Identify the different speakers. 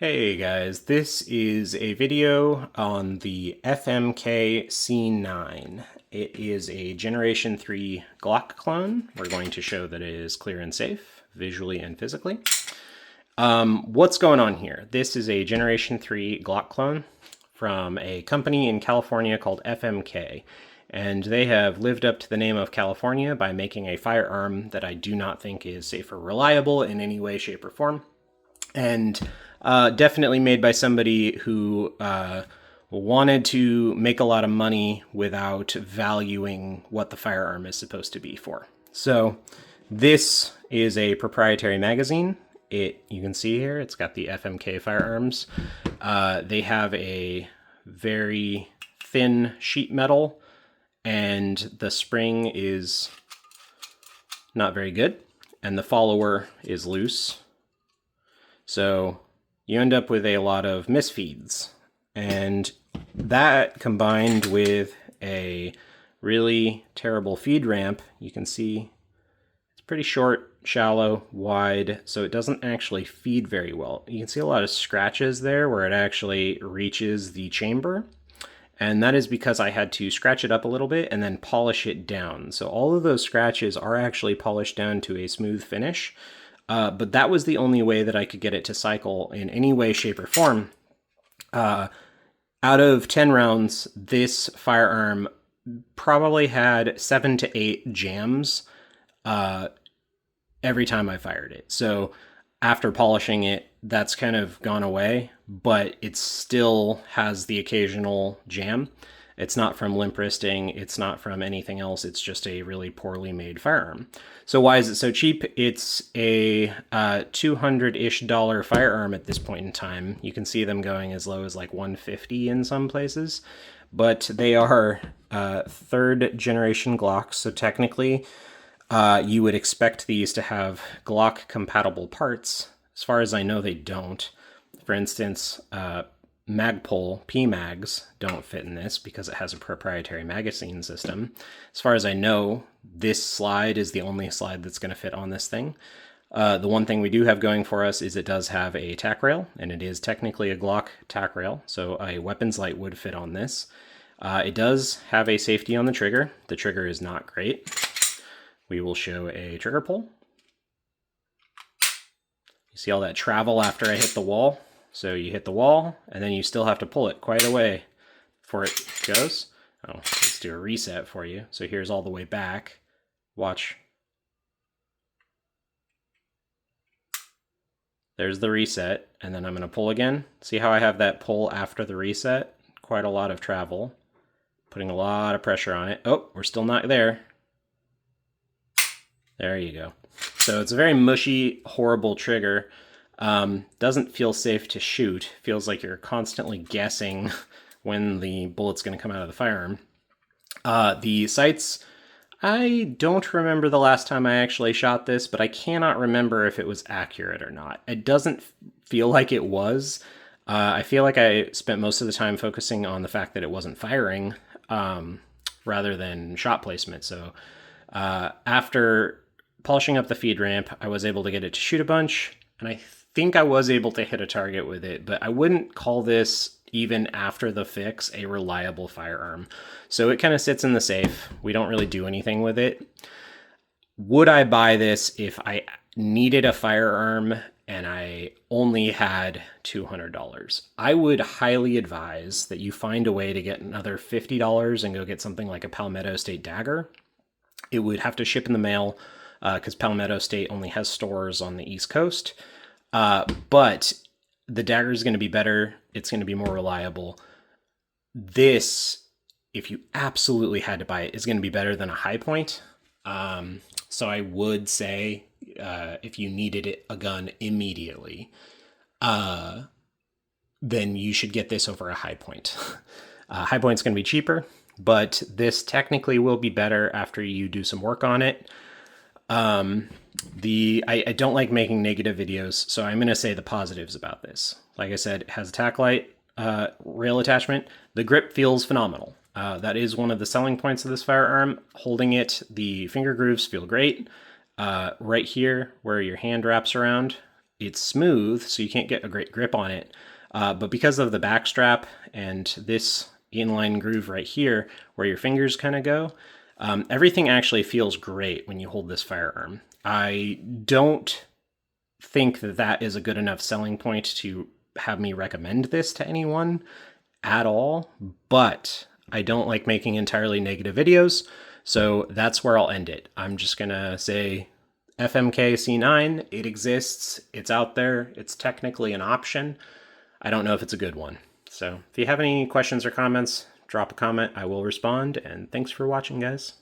Speaker 1: Hey guys, this is a video on the FMK C9. It is a Generation 3 Glock clone. We're going to show that it is clear and safe, visually and physically. What's going on here? This is a Generation 3 Glock clone from a company in California called FMK. And they have lived up to the name of California by making a firearm that I do not think is safe or reliable in any way, shape, or form. And definitely made by somebody who wanted to make a lot of money without valuing what the firearm is supposed to be for. So this is a proprietary magazine. You can see here, it's got the FMK firearms. They have a very thin sheet metal, and the spring is not very good, and the follower is loose. So you end up with a lot of misfeeds, and that combined with a really terrible feed ramp, you can see it's pretty short, shallow, wide, so it doesn't actually feed very well. You can see a lot of scratches there where it actually reaches the chamber, and that is because I had to scratch it up a little bit and then polish it down. So all of those scratches are actually polished down to a smooth finish. But that was the only way that I could get it to cycle in any way, shape, or form. Out of 10 rounds, this firearm probably had 7 to 8 jams every time I fired it. So after polishing it, that's kind of gone away, but it still has the occasional jam. It's not from limp wristing, it's not from anything else, it's just a really poorly made firearm. So why is it so cheap? It's a $200-ish firearm at this point in time. You can see them going as low as like $150 in some places, but they are third generation Glocks, so technically you would expect these to have Glock compatible parts. As far as I know, they don't. For instance, Magpul PMags don't fit in this because it has a proprietary magazine system. As far as I know, this slide is the only slide that's going to fit on this thing. The one thing we do have going for us is it does have a tack rail, and it is technically a Glock tack rail, so a weapons light would fit on this. It does have a safety on the trigger. The trigger is not great. We will show a trigger pull. You see all that travel after I hit the wall? So you hit the wall, and then you still have to pull it quite a way before it goes. Oh, let's do a reset for you. So here's all the way back. Watch. There's the reset, and then I'm going to pull again. See how I have that pull after the reset? Quite a lot of travel. Putting a lot of pressure on it. Oh, we're still not there. There you go. So it's a very mushy, horrible trigger. Doesn't feel safe to shoot. Feels like you're constantly guessing when the bullet's going to come out of the firearm. The sights, I don't remember the last time I actually shot this, but I cannot remember if it was accurate or not. It doesn't feel like it was. I feel like I spent most of the time focusing on the fact that it wasn't firing rather than shot placement. So after polishing up the feed ramp, I was able to get it to shoot a bunch, and I think I was able to hit a target with it, but I wouldn't call this, even after the fix, a reliable firearm. So it kind of sits in the safe. We don't really do anything with it. Would I buy this if I needed a firearm and I only had $200? I would highly advise that you find a way to get another $50 and go get something like a Palmetto State Dagger. It would have to ship in the mail because Palmetto State only has stores on the East Coast. But the Dagger is going to be better. It's going to be more reliable. This, if you absolutely had to buy it, is going to be better than a High Point. So I would say if you needed a gun immediately, then you should get this over a High Point. High Point's going to be cheaper, but this technically will be better after you do some work on it. I don't like making negative videos, so I'm going to say the positives about this. Like I said, it has a tack light rail attachment. The grip feels phenomenal. That is one of the selling points of this firearm. Holding it, the finger grooves feel great. Right here, where your hand wraps around, It's smooth, so you can't get a great grip on it. But because of the back strap and this inline groove right here where your fingers kind of go, everything actually feels great when you hold this firearm. I don't think that that is a good enough selling point to have me recommend this to anyone at all, but I don't like making entirely negative videos, so that's where I'll end it. I'm just gonna say FMK C9, it exists, it's out there, it's technically an option. I don't know if it's a good one. So if you have any questions or comments, drop a comment, I will respond, and thanks for watching, guys.